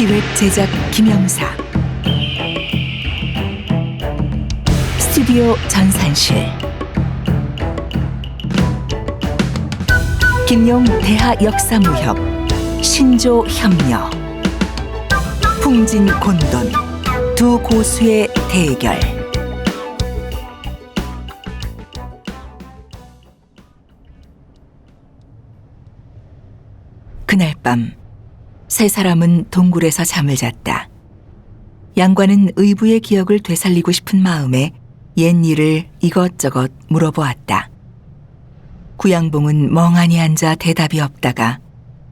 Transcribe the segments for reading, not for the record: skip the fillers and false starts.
기획 제작 김영사. 스튜디오 전산실. 김용 대하 역사무협. 신조 협녀. 풍진 곤돈. 두 고수의 대결. 그날 밤 세 사람은 동굴에서 잠을 잤다. 양관은 의부의 기억을 되살리고 싶은 마음에 옛 일을 이것저것 물어보았다. 구양봉은 멍하니 앉아 대답이 없다가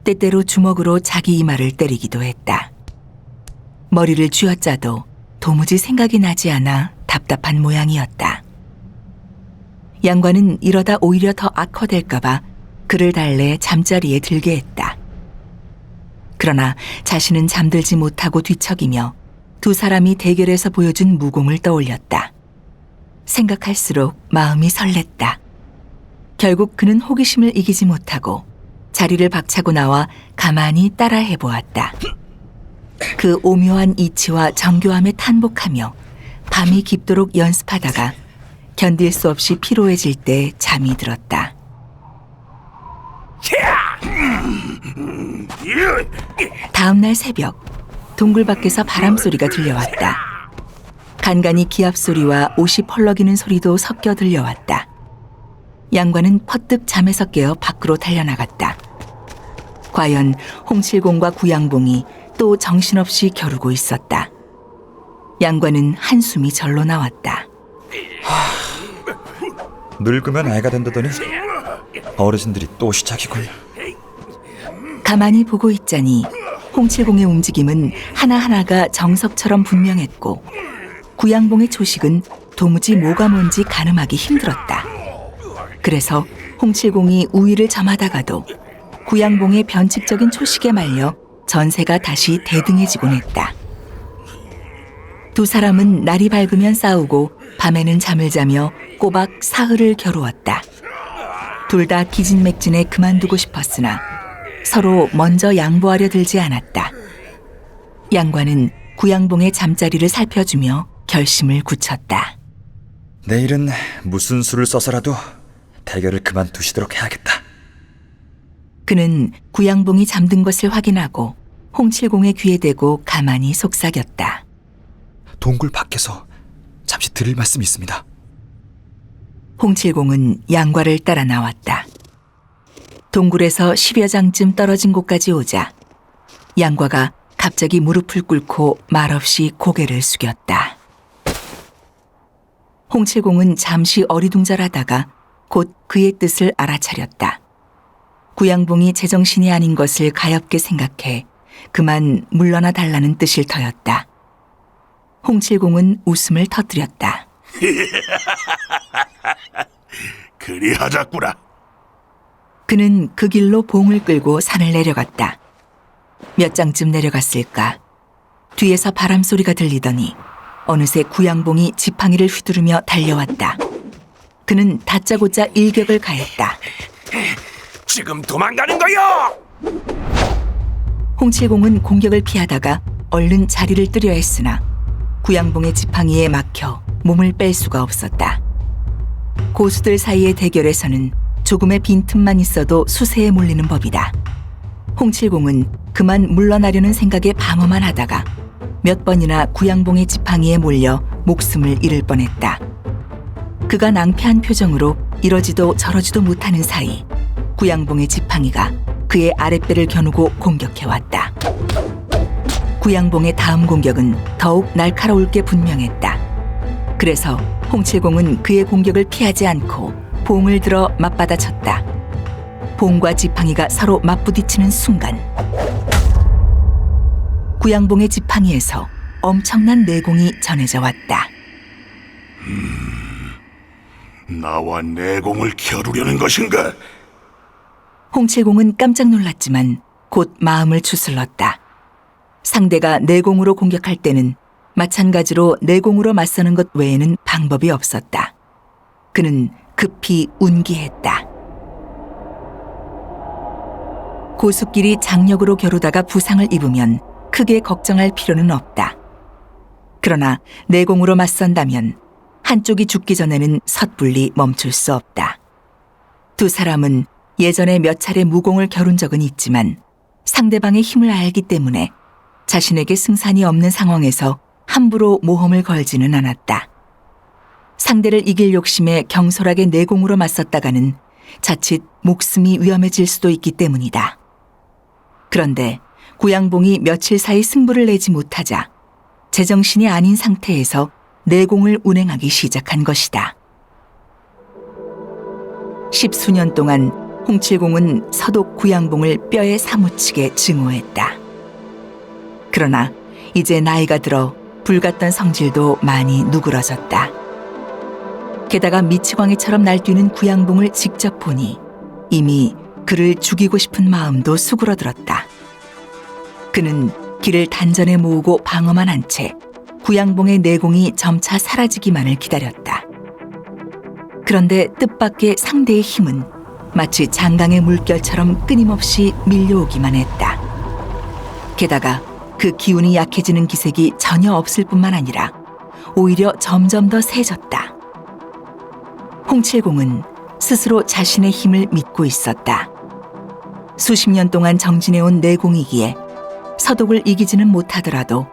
때때로 주먹으로 자기 이마를 때리기도 했다. 머리를 쥐어짜도 도무지 생각이 나지 않아 답답한 모양이었다. 양관은 이러다 오히려 더 악화될까봐 그를 달래 잠자리에 들게 했다. 그러나 자신은 잠들지 못하고 뒤척이며 두 사람이 대결에서 보여준 무공을 떠올렸다. 생각할수록 마음이 설렜다. 결국 그는 호기심을 이기지 못하고 자리를 박차고 나와 가만히 따라해 보았다. 그 오묘한 이치와 정교함에 탄복하며 밤이 깊도록 연습하다가 견딜 수 없이 피로해질 때 잠이 들었다. 다음 날 새벽 동굴 밖에서 바람 소리가 들려왔다. 간간히 기합 소리와 옷이 펄럭이는 소리도 섞여 들려왔다. 양관은 퍼뜩 잠에서 깨어 밖으로 달려나갔다. 과연 홍칠공과 구양봉이 또 정신없이 겨루고 있었다. 양관은 한숨이 절로 나왔다. 늙으면 애가 된다더니 어르신들이 또 시작이군. 가만히 보고 있자니 홍칠공의 움직임은 하나하나가 정석처럼 분명했고 구양봉의 초식은 도무지 뭐가 뭔지 가늠하기 힘들었다. 그래서 홍칠공이 우위를 점하다가도 구양봉의 변칙적인 초식에 말려 전세가 다시 대등해지곤 했다. 두 사람은 날이 밝으면 싸우고 밤에는 잠을 자며 꼬박 사흘을 겨루었다. 둘 다 기진맥진에 그만두고 싶었으나 서로 먼저 양보하려 들지 않았다. 양관은 구양봉의 잠자리를 살펴주며 결심을 굳혔다. 내일은 무슨 수를 써서라도 대결을 그만두시도록 해야겠다. 그는 구양봉이 잠든 것을 확인하고 홍칠공의 귀에 대고 가만히 속삭였다. 동굴 밖에서 잠시 드릴 말씀이 있습니다. 홍칠공은 양과를 따라 나왔다. 동굴에서 10여 장쯤 떨어진 곳까지 오자 양과가 갑자기 무릎을 꿇고 말없이 고개를 숙였다. 홍칠공은 잠시 어리둥절하다가 곧 그의 뜻을 알아차렸다. 구양봉이 제정신이 아닌 것을 가엾게 생각해 그만 물러나 달라는 뜻일 터였다. 홍칠공은 웃음을 터뜨렸다. 그리하자꾸나. 그는 그 길로 봉을 끌고 산을 내려갔다. 몇 장쯤 내려갔을까. 뒤에서 바람 소리가 들리더니 어느새 구양봉이 지팡이를 휘두르며 달려왔다. 그는 다짜고짜 일격을 가했다. 지금 도망가는 거요! 홍칠공은 공격을 피하다가 얼른 자리를 뜨려 했으나 구양봉의 지팡이에 막혀 몸을 뺄 수가 없었다. 고수들 사이의 대결에서는 조금의 빈틈만 있어도 수세에 몰리는 법이다. 홍칠공은 그만 물러나려는 생각에 방어만 하다가 몇 번이나 구양봉의 지팡이에 몰려 목숨을 잃을 뻔했다. 그가 낭패한 표정으로 이러지도 저러지도 못하는 사이 구양봉의 지팡이가 그의 아랫배를 겨누고 공격해왔다. 구양봉의 다음 공격은 더욱 날카로울 게 분명했다. 그래서 홍칠공은 그의 공격을 피하지 않고 봉을 들어 맞받아쳤다. 봉과 지팡이가 서로 맞부딪히는 순간 구양봉의 지팡이에서 엄청난 내공이 전해져 왔다. 나와 내공을 겨루려는 것인가? 홍칠공은 깜짝 놀랐지만 곧 마음을 추슬렀다. 상대가 내공으로 공격할 때는 마찬가지로 내공으로 맞서는 것 외에는 방법이 없었다. 그는 급히 운기했다. 고수끼리 장력으로 겨루다가 부상을 입으면 큰 크게 걱정할 필요는 없다. 그러나 내공으로 맞선다면 한쪽이 죽기 전에는 섣불리 멈출 수 없다. 두 사람은 예전에 몇 차례 무공을 겨룬 적은 있지만 상대방의 힘을 알기 때문에 자신에게 승산이 없는 상황에서 함부로 모험을 걸지는 않았다. 상대를 이길 욕심에 경솔하게 내공으로 맞섰다가는 자칫 목숨이 위험해질 수도 있기 때문이다. 그런데 구양봉이 며칠 사이 승부를 내지 못하자 제정신이 아닌 상태에서 내공을 운행하기 시작한 것이다. 10수년 동안 홍칠공은 서독 구양봉을 뼈에 사무치게 증오했다. 그러나 이제 나이가 들어 불같던 성질도 많이 누그러졌다. 게다가 미치광이처럼 날뛰는 구양봉을 직접 보니 이미 그를 죽이고 싶은 마음도 수그러들었다. 그는 길을 단전에 모으고 방어만 한 채 구양봉의 내공이 점차 사라지기만을 기다렸다. 그런데 뜻밖의 상대의 힘은 마치 장강의 물결처럼 끊임없이 밀려오기만 했다. 게다가 그 기운이 약해지는 기색이 전혀 없을 뿐만 아니라 오히려 점점 더 세졌다. 홍칠공은 스스로 자신의 힘을 믿고 있었다. 수십 년 동안 정진해온 내공이기에 서독을 이기지는 못하더라도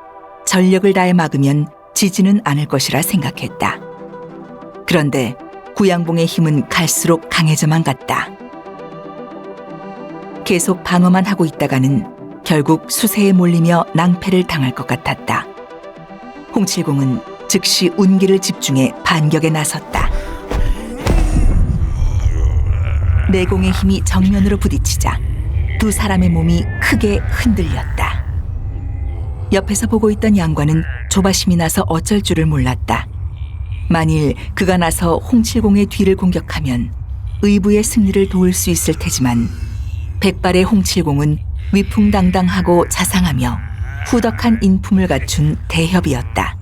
전력을 다해 막으면 지지는 않을 것이라 생각했다. 그런데 구양봉의 힘은 갈수록 강해져만 갔다. 계속 방어만 하고 있다가는 결국 수세에 몰리며 낭패를 당할 것 같았다. 홍칠공은 즉시 운기를 집중해 반격에 나섰다. 내공의 힘이 정면으로 부딪히자 두 사람의 몸이 크게 흔들렸다. 옆에서 보고 있던 양관은 조바심이 나서 어쩔 줄을 몰랐다. 만일 그가 나서 홍칠공의 뒤를 공격하면 의부의 승리를 도울 수 있을 테지만 백발의 홍칠공은 위풍당당하고 자상하며 후덕한 인품을 갖춘 대협이었다.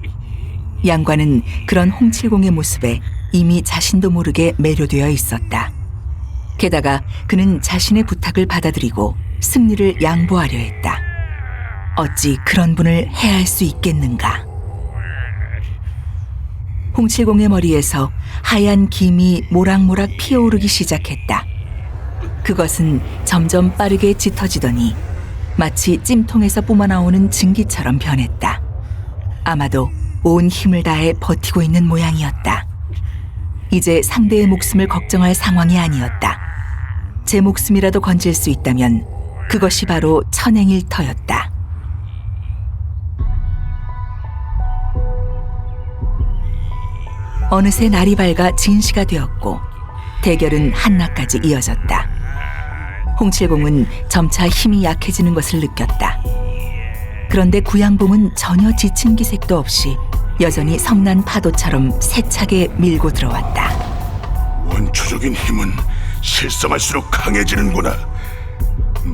양관은 그런 홍칠공의 모습에 이미 자신도 모르게 매료되어 있었다. 게다가 그는 자신의 부탁을 받아들이고 승리를 양보하려 했다. 어찌 그런 분을 해할 수 있겠는가? 홍칠공의 머리에서 하얀 김이 모락모락 피어오르기 시작했다. 그것은 점점 빠르게 짙어지더니 마치 찜통에서 뿜어나오는 증기처럼 변했다. 아마도 온 힘을 다해 버티고 있는 모양이었다. 이제 상대의 목숨을 걱정할 상황이 아니었다. 제 목숨이라도 건질 수 있다면 그것이 바로 천행일터였다. 어느새 날이 밝아 진시가 되었고 대결은 한낮까지 이어졌다. 홍칠공은 점차 힘이 약해지는 것을 느꼈다. 그런데 구양봉은 전혀 지친 기색도 없이 여전히 성난 파도처럼 세차게 밀고 들어왔다. 원초적인 힘은 실성할수록 강해지는구나.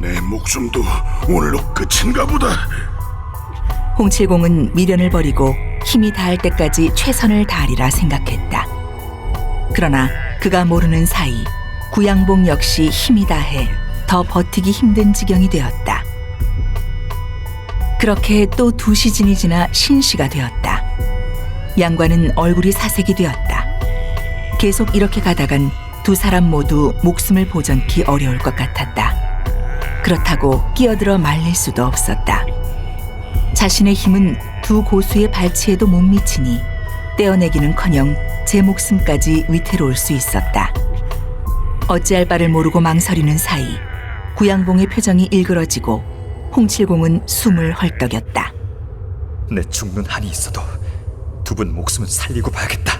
내 목숨도 오늘로 끝인가 보다. 홍칠공은 미련을 버리고 힘이 닿을 때까지 최선을 다하리라 생각했다. 그러나 그가 모르는 사이 구양봉 역시 힘이 다해 더 버티기 힘든 지경이 되었다. 그렇게 또 2시즌이 지나 신시가 되었다. 양관은 얼굴이 사색이 되었다. 계속 이렇게 가다간 두 사람 모두 목숨을 보전키 어려울 것 같았다. 그렇다고 끼어들어 말릴 수도 없었다. 자신의 힘은 두 고수의 발치에도 못 미치니 떼어내기는커녕 제 목숨까지 위태로울 수 있었다. 어찌할 바를 모르고 망설이는 사이 구양봉의 표정이 일그러지고 홍칠공은 숨을 헐떡였다. 내 죽는 한이 있어도 두 분 목숨은 살리고 봐야겠다.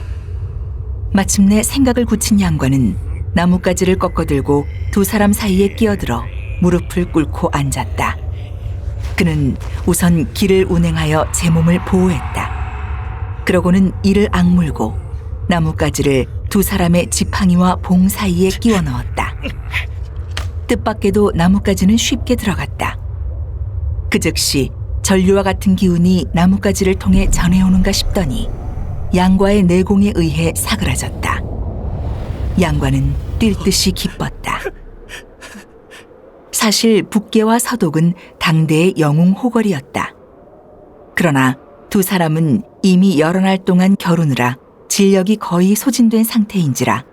마침내 생각을 굳힌 양관은 나뭇가지를 꺾어들고 두 사람 사이에 끼어들어 무릎을 꿇고 앉았다. 그는 우선 길을 운행하여 제 몸을 보호했다. 그러고는 이를 악물고 나뭇가지를 두 사람의 지팡이와 봉 사이에 끼워 넣었다. 뜻밖에도 나뭇가지는 쉽게 들어갔다. 그 즉시 전류와 같은 기운이 나뭇가지를 통해 전해오는가 싶더니 양과의 내공에 의해 사그라졌다. 양과는 뛸 듯이 기뻤다. 사실 북계와 서독은 당대의 영웅 호걸이었다. 그러나 두 사람은 이미 여러 날 동안 겨루느라 진력이 거의 소진된 상태인지라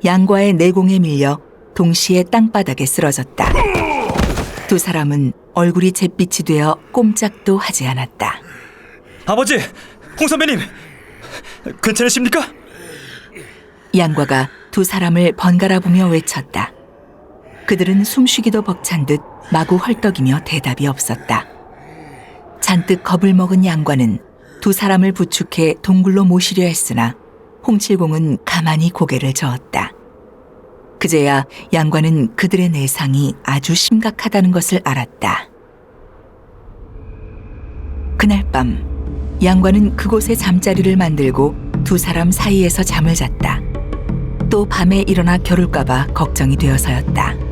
양과의 내공에 밀려 동시에 땅바닥에 쓰러졌다. 두 사람은 얼굴이 잿빛이 되어 꼼짝도 하지 않았다. 아버지, 홍 선배님, 괜찮으십니까? 양과가 두 사람을 번갈아 보며 외쳤다. 그들은 숨쉬기도 벅찬 듯 마구 헐떡이며 대답이 없었다. 잔뜩 겁을 먹은 양과는 두 사람을 부축해 동굴로 모시려 했으나 홍칠공은 가만히 고개를 저었다. 그제야 양과는 그들의 내상이 아주 심각하다는 것을 알았다. 그날 밤 양과는 그곳에 잠자리를 만들고 두 사람 사이에서 잠을 잤다. 또 밤에 일어나 겨룰까봐 걱정이 되어서였다.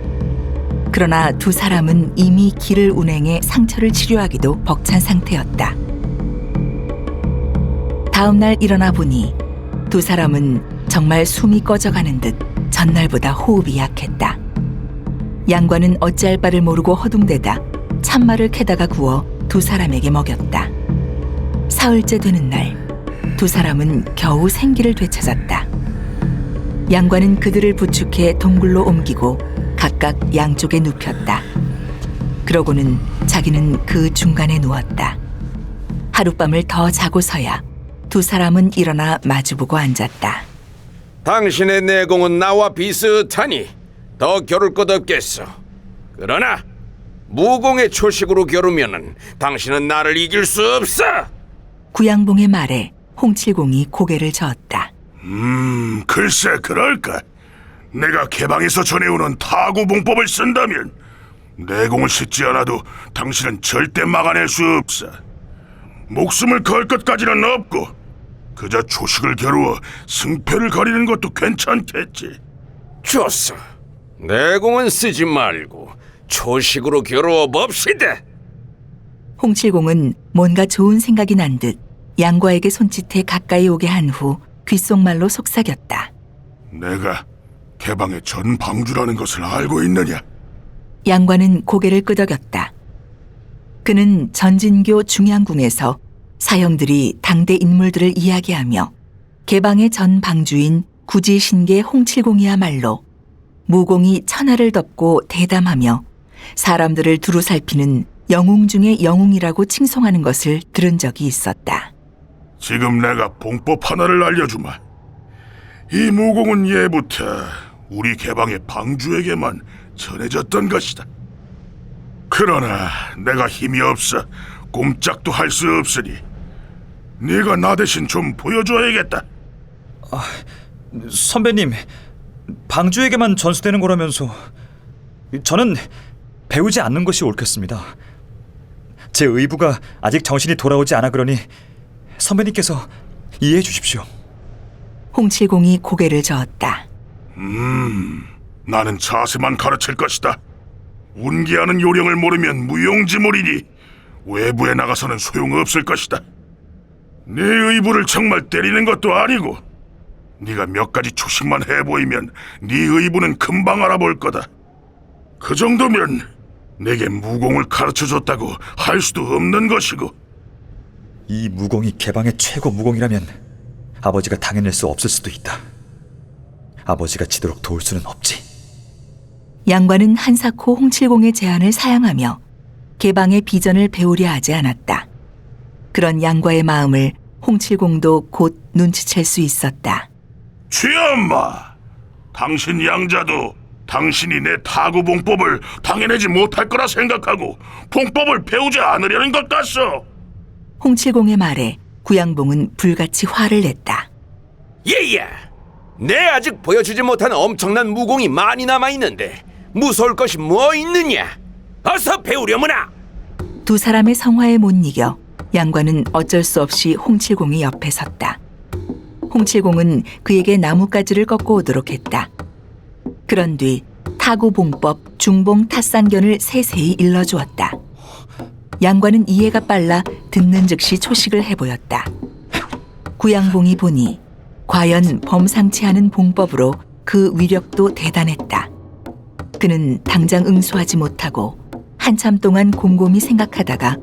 그러나 두 사람은 이미 길을 운행해 상처를 치료하기도 벅찬 상태였다. 다음 날 일어나 보니 두 사람은 정말 숨이 꺼져가는 듯 전날보다 호흡이 약했다. 양과는 어찌할 바를 모르고 허둥대다 찬말을 캐다가 구워 두 사람에게 먹였다. 사흘째 되는 날, 두 사람은 겨우 생기를 되찾았다. 양과는 그들을 부축해 동굴로 옮기고 각각 양쪽에 눕혔다. 그러고는 자기는 그 중간에 누웠다. 하룻밤을 더 자고서야 두 사람은 일어나 마주보고 앉았다. 당신의 내공은 나와 비슷하니 더 겨룰 것 없겠어. 그러나 무공의 초식으로 겨루면은 당신은 나를 이길 수 없어. 구양봉의 말에 홍칠공이 고개를 저었다. 글쎄 그럴까. 내가 개방에서 전해오는 타구봉법을 쓴다면 내공을 싣지 않아도 당신은 절대 막아낼 수 없어. 목숨을 걸 것까지는 없고 그저 초식을 겨루어 승패를 가리는 것도 괜찮겠지. 좋소. 내공은 쓰지 말고 초식으로 겨루어 봅시다. 홍칠공은 뭔가 좋은 생각이 난 듯 양과에게 손짓해 가까이 오게 한 후 귓속말로 속삭였다. 내가 개방의 전 방주라는 것을 알고 있느냐? 양과는 고개를 끄덕였다. 그는 전진교 중양궁에서 사형들이 당대 인물들을 이야기하며 개방의 전 방주인 구지신계 홍칠공이야말로 무공이 천하를 덮고 대담하며 사람들을 두루 살피는 영웅 중의 영웅이라고 칭송하는 것을 들은 적이 있었다. 지금 내가 봉법 하나를 알려주마. 이 무공은 예부터 우리 개방의 방주에게만 전해졌던 것이다. 그러나 내가 힘이 없어 꼼짝도 할 수 없으니 네가 나 대신 좀 보여줘야겠다. 선배님, 방주에게만 전수되는 거라면서 저는 배우지 않는 것이 옳겠습니다. 제 의부가 아직 정신이 돌아오지 않아 그러니 선배님께서 이해해 주십시오. 홍칠공이 고개를 저었다. 나는 자세만 가르칠 것이다. 운기하는 요령을 모르면 무용지물이니 외부에 나가서는 소용없을 것이다. 네 의부를 정말 때리는 것도 아니고 네가 몇 가지 초식만 해보이면 네 의부는 금방 알아볼 거다. 그 정도면 내게 무공을 가르쳐줬다고 할 수도 없는 것이고. 이 무공이 개방의 최고 무공이라면 아버지가 당해낼 수 없을 수도 있다. 아버지가 지도록 도울 수는 없지. 양과는 한사코 홍칠공의 제안을 사양하며 개방의 비전을 배우려 하지 않았다. 그런 양과의 마음을 홍칠공도 곧 눈치챌 수 있었다. 취엄마, 당신 양자도 당신이 내 타구봉법을 당해내지 못할 거라 생각하고 봉법을 배우지 않으려는 것 같소. 홍칠공의 말에 구양봉은 불같이 화를 냈다. 얘야, 내 아직 보여주지 못한 엄청난 무공이 많이 남아있는데 무서울 것이 뭐 있느냐? 어서 배우려무나. 두 사람의 성화에 못 이겨 양과는 어쩔 수 없이 홍칠공이 옆에 섰다. 홍칠공은 그에게 나뭇가지를 꺾고 오도록 했다. 그런 뒤 타구봉법 중봉 탓산견을 세세히 일러주었다. 양과는 이해가 빨라 듣는 즉시 초식을 해보였다. 구양봉이 보니 과연 범상치 않은 봉법으로 그 위력도 대단했다. 그는 당장 응수하지 못하고 한참 동안 곰곰이 생각하다가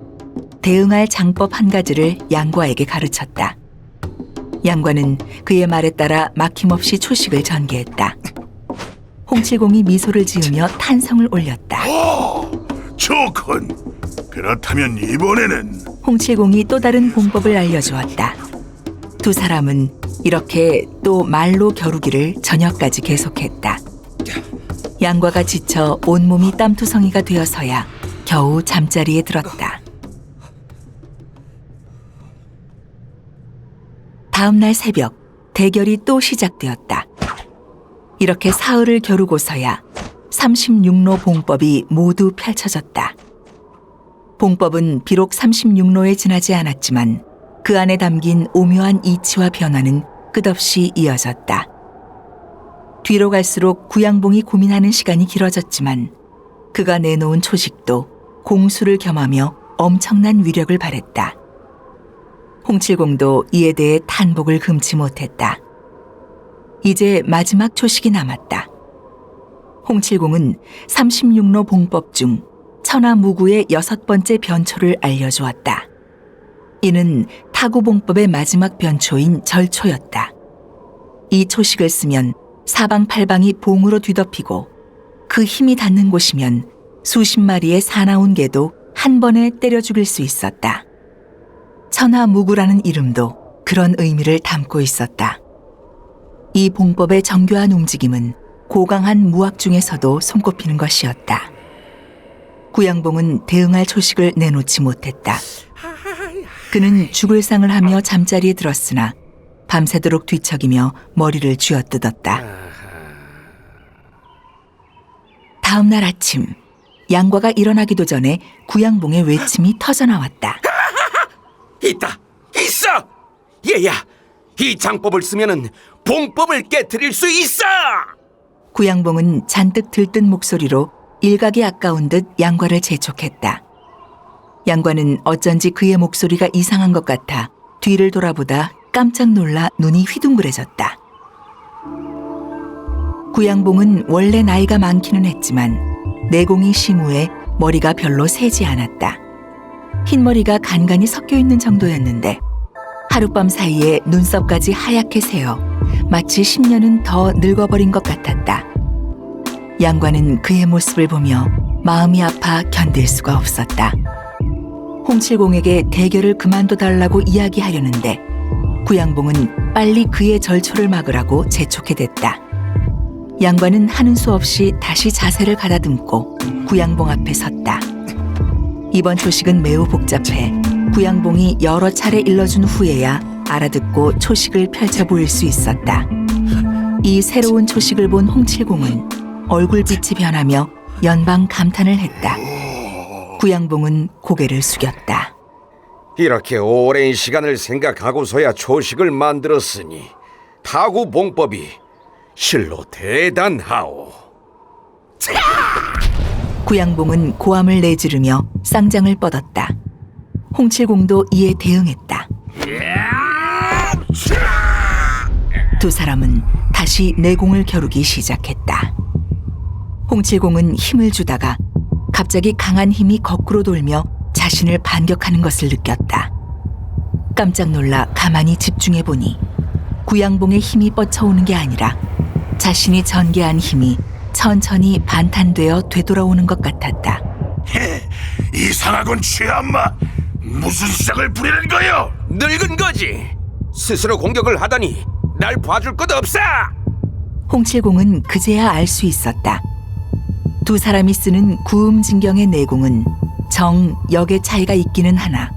대응할 장법 한 가지를 양과에게 가르쳤다. 양과는 그의 말에 따라 막힘없이 초식을 전개했다. 홍칠공이 미소를 지으며 탄성을 올렸다. 좋군. 그렇다면 이번에는 홍칠공이 또 다른 봉법을 알려주었다. 두 사람은 이렇게 또 말로 겨루기를 저녁까지 계속했다. 양과가 지쳐 온몸이 땀투성이가 되어서야 겨우 잠자리에 들었다. 다음 날 새벽 대결이 또 시작되었다. 이렇게 사흘을 겨루고서야 36로 봉법이 모두 펼쳐졌다. 봉법은 비록 36로에 지나지 않았지만 그 안에 담긴 오묘한 이치와 변화는 끝없이 이어졌다. 뒤로 갈수록 구양봉이 고민하는 시간이 길어졌지만 그가 내놓은 초식도 공수를 겸하며 엄청난 위력을 발했다. 홍칠공도 이에 대해 탄복을 금치 못했다. 이제 마지막 초식이 남았다. 홍칠공은 36로 봉법 중 천하무구의 6번째 변초를 알려주었다. 이는 타구봉법의 마지막 변초인 절초였다. 이 초식을 쓰면 사방팔방이 봉으로 뒤덮이고 그 힘이 닿는 곳이면 수십 마리의 사나운 개도 한 번에 때려 죽일 수 있었다. 천하무구라는 이름도 그런 의미를 담고 있었다. 이 봉법의 정교한 움직임은 고강한 무학 중에서도 손꼽히는 것이었다. 구양봉은 대응할 초식을 내놓지 못했다. 그는 죽을 상을 하며 잠자리에 들었으나 밤새도록 뒤척이며 머리를 쥐어뜯었다. 다음 날 아침 양과가 일어나기도 전에 구양봉의 외침이 터져나왔다. 있다! 있어! 얘야! 이 장법을 쓰면은 봉법을 깨트릴 수 있어! 구양봉은 잔뜩 들뜬 목소리로 일각이 아까운 듯 양과를 재촉했다. 양과는 어쩐지 그의 목소리가 이상한 것 같아 뒤를 돌아보다 깜짝 놀라 눈이 휘둥그레졌다. 구양봉은 원래 나이가 많기는 했지만 내공이 심후에 머리가 별로 새지 않았다. 흰머리가 간간히 섞여 있는 정도였는데 하룻밤 사이에 눈썹까지 하얗게 새어 마치 10년은 더 늙어버린 것 같았다. 양과는 그의 모습을 보며 마음이 아파 견딜 수가 없었다. 홍칠공에게 대결을 그만둬달라고 이야기하려는데 구양봉은 빨리 그의 절초를 막으라고 재촉해댔다. 양과는 하는 수 없이 다시 자세를 가다듬고 구양봉 앞에 섰다. 이번 초식은 매우 복잡해 구양봉이 여러 차례 일러준 후에야 알아듣고 초식을 펼쳐 보일 수 있었다. 이 새로운 초식을 본 홍칠공은 얼굴빛이 변하며 연방 감탄을 했다. 구양봉은 고개를 숙였다. 이렇게 오랜 시간을 생각하고서야 초식을 만들었으니 타구봉법이 실로 대단하오. 구양봉은 고함을 내지르며 쌍장을 뻗었다. 홍칠공도 이에 대응했다. 두 사람은 다시 내공을 겨루기 시작했다. 홍칠공은 힘을 주다가 갑자기 강한 힘이 거꾸로 돌며 자신을 반격하는 것을 느꼈다. 깜짝 놀라 가만히 집중해보니 구양봉의 힘이 뻗쳐오는 게 아니라 자신이 전개한 힘이 천천히 반탄되어 되돌아오는 것 같았다. 이상하군 취한마. 무슨 수작을 부리는 거요? 늙은 거지. 스스로 공격을 하다니 날 봐줄 것 없어. 홍칠공은 그제야 알 수 있었다. 두 사람이 쓰는 구음진경의 내공은 정, 역의 차이가 있기는 하나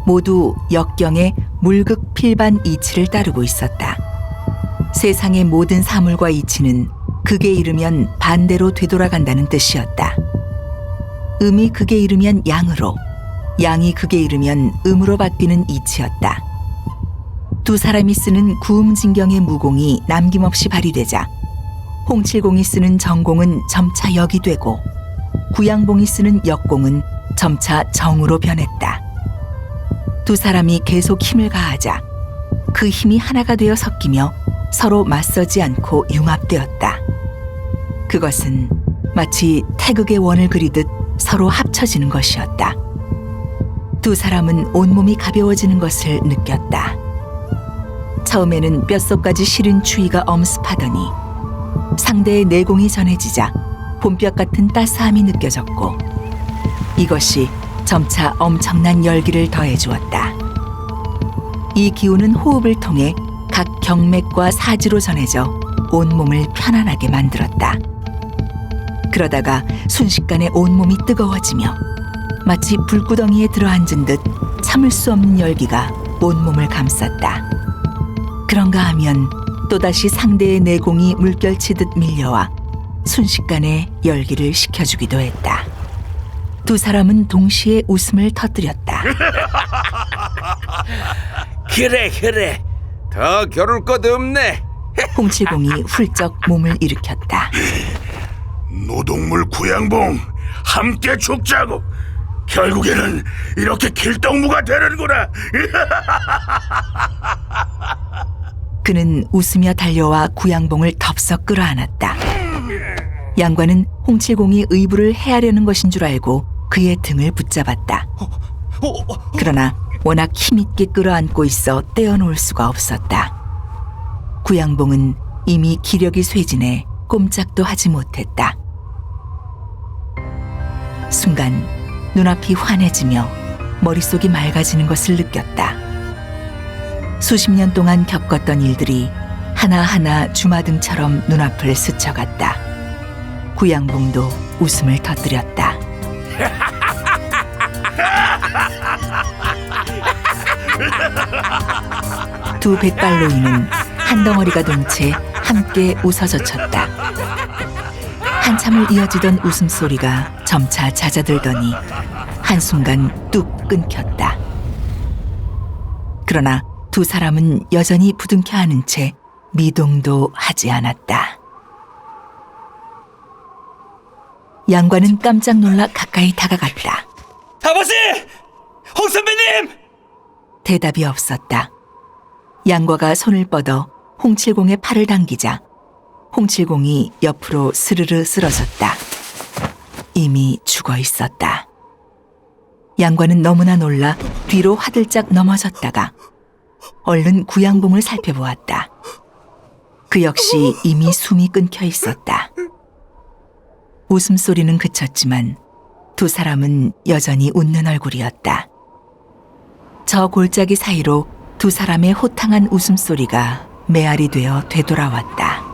모두 역경의 물극 필반 이치를 따르고 있었다. 세상의 모든 사물과 이치는 극에 이르면 반대로 되돌아간다는 뜻이었다. 음이 극에 이르면 양으로, 양이 극에 이르면 음으로 바뀌는 이치였다. 두 사람이 쓰는 구음진경의 무공이 남김없이 발휘되자 홍칠공이 쓰는 정공은 점차 역이 되고 구양봉이 쓰는 역공은 점차 정으로 변했다. 두 사람이 계속 힘을 가하자 그 힘이 하나가 되어 섞이며 서로 맞서지 않고 융합되었다. 그것은 마치 태극의 원을 그리듯 서로 합쳐지는 것이었다. 두 사람은 온몸이 가벼워지는 것을 느꼈다. 처음에는 뼛속까지 시린 추위가 엄습하더니 상대의 내공이 전해지자 봄볕 같은 따스함이 느껴졌고 이것이 점차 엄청난 열기를 더해주었다. 이 기운은 호흡을 통해 각 경맥과 사지로 전해져 온몸을 편안하게 만들었다. 그러다가 순식간에 온몸이 뜨거워지며 마치 불구덩이에 들어앉은 듯 참을 수 없는 열기가 온몸을 감쌌다. 그런가 하면 또다시 상대의 내공이 물결치듯 밀려와 순식간에 열기를 식혀주기도 했다. 두 사람은 동시에 웃음을 터뜨렸다. 그래. 더 겨룰 것 없네. 홍칠공이 훌쩍 몸을 일으켰다. 노동물 구양봉 함께 죽자고. 결국에는 이렇게 길동무가 되는구나. 그는 웃으며 달려와 구양봉을 덥석 끌어안았다. 양관은 홍칠공이 의부를 해하려는 것인 줄 알고 그의 등을 붙잡았다. 그러나 워낙 힘있게 끌어안고 있어 떼어놓을 수가 없었다. 구양봉은 이미 기력이 쇠진해 꼼짝도 하지 못했다. 순간 눈앞이 환해지며 머릿속이 맑아지는 것을 느꼈다. 수십 년 동안 겪었던 일들이 하나하나 주마등처럼 눈앞을 스쳐갔다. 구양봉도 웃음을 터뜨렸다. 두 백발로인은 한 덩어리가 된 채 함께 웃어젖혔다. 한참을 이어지던 웃음소리가 점차 잦아들더니 한순간 뚝 끊겼다. 그러나 두 사람은 여전히 부둥켜 안은 채 미동도 하지 않았다. 양관은 깜짝 놀라 가까이 다가갔다. 아버지! 홍 선배님! 대답이 없었다. 양과가 손을 뻗어 홍칠공의 팔을 당기자 홍칠공이 옆으로 스르르 쓰러졌다. 이미 죽어 있었다. 양과는 너무나 놀라 뒤로 화들짝 넘어졌다가 얼른 구양봉을 살펴보았다. 그 역시 이미 숨이 끊겨 있었다. 웃음소리는 그쳤지만 두 사람은 여전히 웃는 얼굴이었다. 저 골짜기 사이로 두 사람의 호탕한 웃음소리가 메아리 되어 되돌아왔다.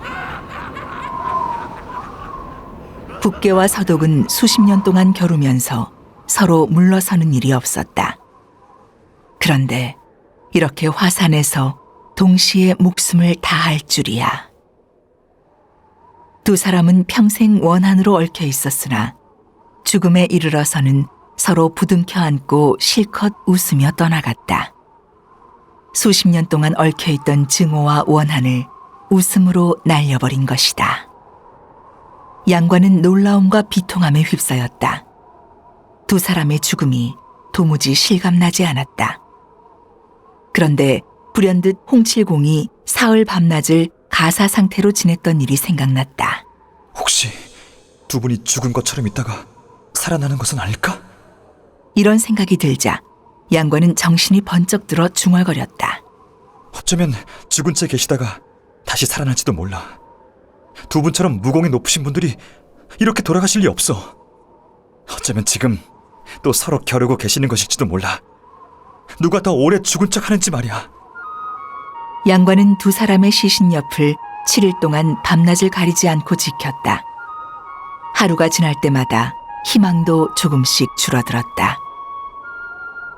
북계와 서독은 수십 년 동안 겨루면서 서로 물러서는 일이 없었다. 그런데 이렇게 화산에서 동시에 목숨을 다할 줄이야. 두 사람은 평생 원한으로 얽혀 있었으나 죽음에 이르러서는 서로 부둥켜 안고 실컷 웃으며 떠나갔다. 수십 년 동안 얽혀있던 증오와 원한을 웃음으로 날려버린 것이다. 양과는 놀라움과 비통함에 휩싸였다. 두 사람의 죽음이 도무지 실감나지 않았다. 그런데 불현듯 홍칠공이 사흘 밤낮을 가사 상태로 지냈던 일이 생각났다. 혹시 두 분이 죽은 것처럼 있다가 살아나는 것은 아닐까? 이런 생각이 들자 양과는 정신이 번쩍 들어 중얼거렸다. 어쩌면 죽은 채 계시다가 다시 살아날지도 몰라. 두 분처럼 무공이 높으신 분들이 이렇게 돌아가실 리 없어. 어쩌면 지금 또 서로 겨루고 계시는 것일지도 몰라. 누가 더 오래 죽은 척 하는지 말이야. 양과는 두 사람의 시신 옆을 7일 동안 밤낮을 가리지 않고 지켰다. 하루가 지날 때마다 희망도 조금씩 줄어들었다.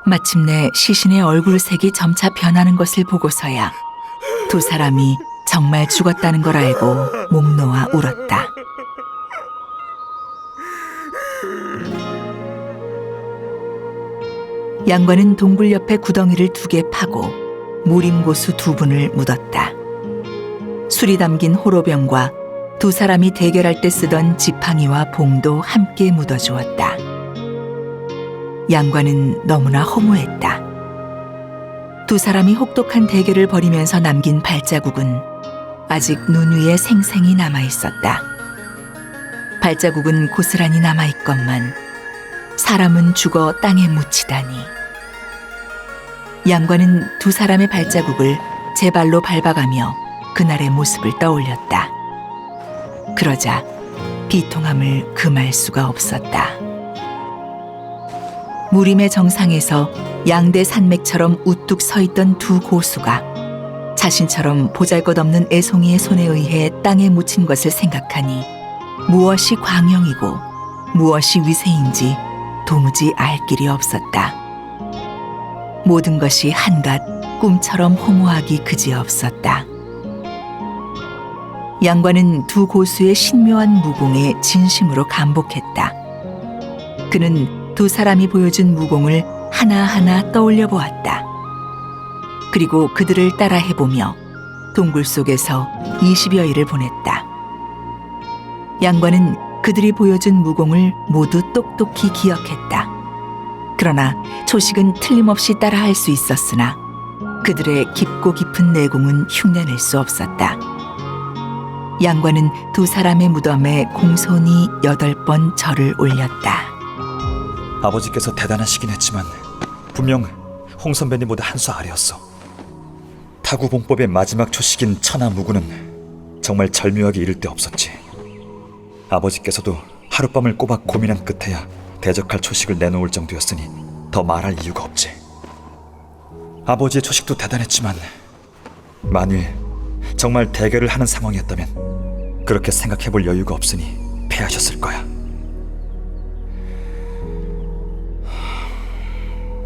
마침내 시신의 얼굴색이 점차 변하는 것을 보고서야 두 사람이 정말 죽었다는 걸 알고 목 놓아 울었다. 양과는 동굴 옆에 구덩이를 2개 파고 무림고수 2분을 묻었다. 술이 담긴 호로병과 두 사람이 대결할 때 쓰던 지팡이와 봉도 함께 묻어주었다. 양과는 너무나 허무했다. 두 사람이 혹독한 대결을 벌이면서 남긴 발자국은 아직 눈 위에 생생히 남아있었다. 발자국은 고스란히 남아있건만 사람은 죽어 땅에 묻히다니 양관은 두 사람의 발자국을 제 발로 밟아가며 그날의 모습을 떠올렸다. 그러자 비통함을 금할 수가 없었다. 무림의 정상에서 양대 산맥처럼 우뚝 서 있던 두 고수가 자신처럼 보잘것없는 애송이의 손에 의해 땅에 묻힌 것을 생각하니 무엇이 광영이고 무엇이 위세인지 도무지 알 길이 없었다. 모든 것이 한갓 꿈처럼 허무하기 그지없었다. 양관은 두 고수의 신묘한 무공에 진심으로 감복했다. 그는 두 사람이 보여준 무공을 하나하나 떠올려 보았다. 그리고 그들을 따라 해보며 동굴 속에서 20여일을 보냈다. 양관은 그들이 보여준 무공을 모두 똑똑히 기억했다. 그러나 초식은 틀림없이 따라할 수 있었으나 그들의 깊고 깊은 내공은 흉내낼 수 없었다. 양관은 두 사람의 무덤에 공손히 8번 절을 올렸다. 아버지께서 대단하시긴 했지만 분명 홍 선배님보다 한 수 아래였어. 타구봉법의 마지막 초식인 천하무구는 정말 절묘하게 이를 데 없었지. 아버지께서도 하룻밤을 꼬박 고민한 끝에야 대적할 초식을 내놓을 정도였으니 더 말할 이유가 없지. 아버지의 초식도 대단했지만 만일 정말 대결을 하는 상황이었다면 그렇게 생각해볼 여유가 없으니 패하셨을 거야.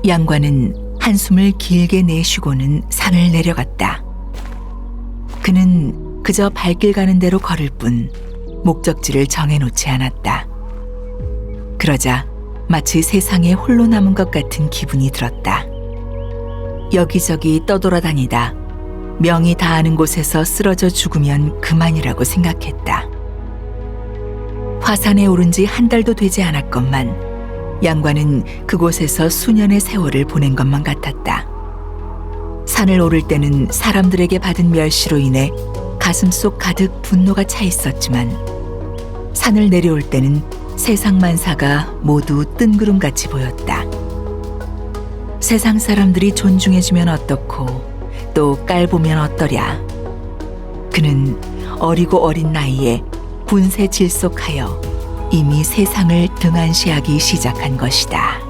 양관은 한숨을 길게 내쉬고는 산을 내려갔다. 그는 그저 발길 가는 대로 걸을 뿐 목적지를 정해놓지 않았다. 그러자 마치 세상에 홀로 남은 것 같은 기분이 들었다. 여기저기 떠돌아다니다 명이 닿는 곳에서 쓰러져 죽으면 그만이라고 생각했다. 화산에 오른 지 한 달도 되지 않았건만 양관은 그곳에서 수년의 세월을 보낸 것만 같았다. 산을 오를 때는 사람들에게 받은 멸시로 인해 가슴속 가득 분노가 차 있었지만 산을 내려올 때는 세상 만사가 모두 뜬구름같이 보였다. 세상 사람들이 존중해주면 어떻고 또 깔보면 어떠랴. 그는 어리고 어린 나이에 분세 질속하여 이미 세상을 등한시하기 시작한 것이다.